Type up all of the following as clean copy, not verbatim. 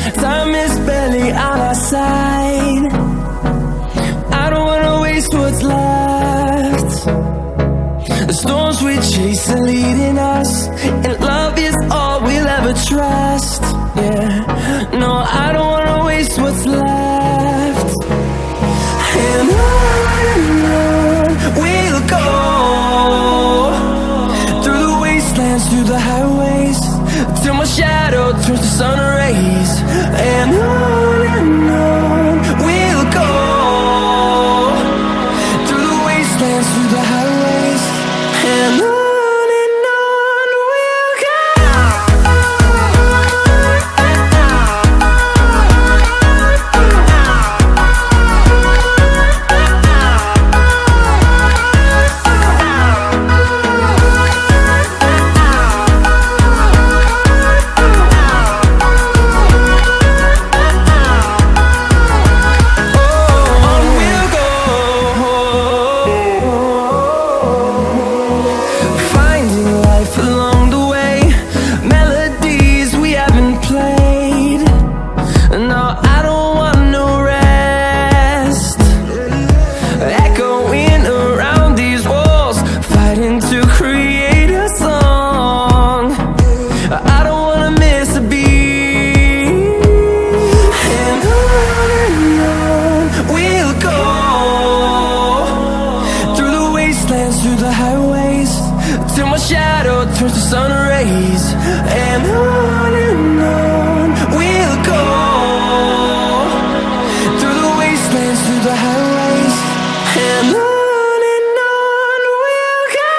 Time is barely on our side. I don't wanna waste what's left. The storms we chase are leading us, and love is all we'll ever trust. Yeah, no, I don't wanna waste what's left. And on we'll go, through the wastelands, through the highways, till my shadow turns to sun rays. And on we'll go, through the wastelands, through the highways, and on we'll go. Through the highways, till my shadow turns to sun rays. And on we'll go, through the wastelands, through the highways, and on we'll go.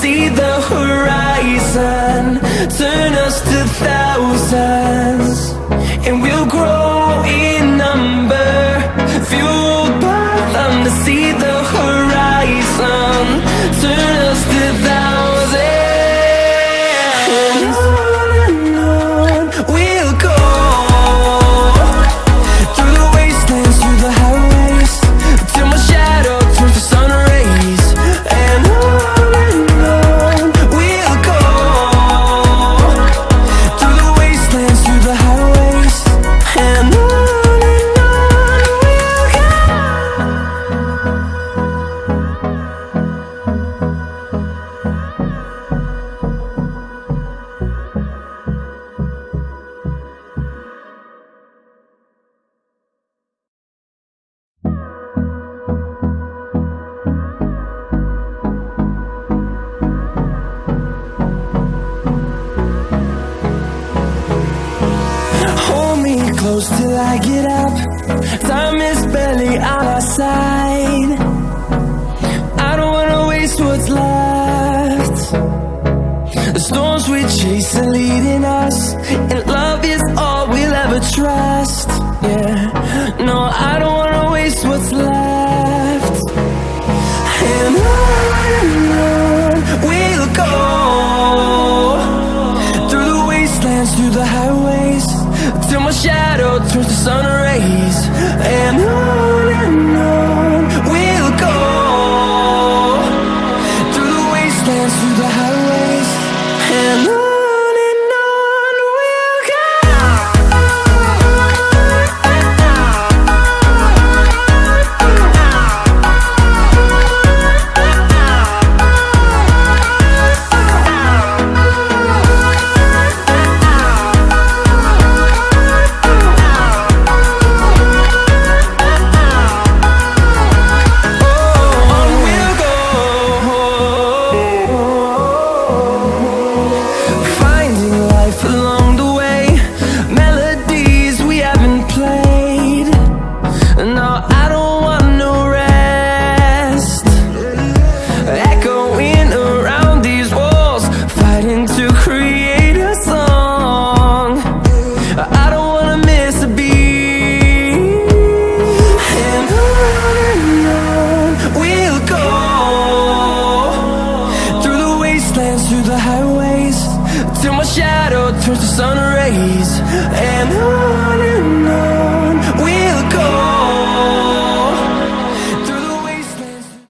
See the horizon, turn us to thousands, and we'll grow in number, fueled by them. To see the horizon, turn us to thousands, and on we'll go, through the wastelands, through the highways, till my shadow turns to sun rays. And close till I get up. Time is barely on our side. I don't wanna waste what's left. The storms we chase are leading us, and love is all we'll ever trust. Yeah, no, I don't wanna waste what's left. And on we'll go, through the wastelands, through the highways, till my shadow turns to sun rays. And on we'll go, through the wastelands, through the highways, and on we'll go. sun rays, and on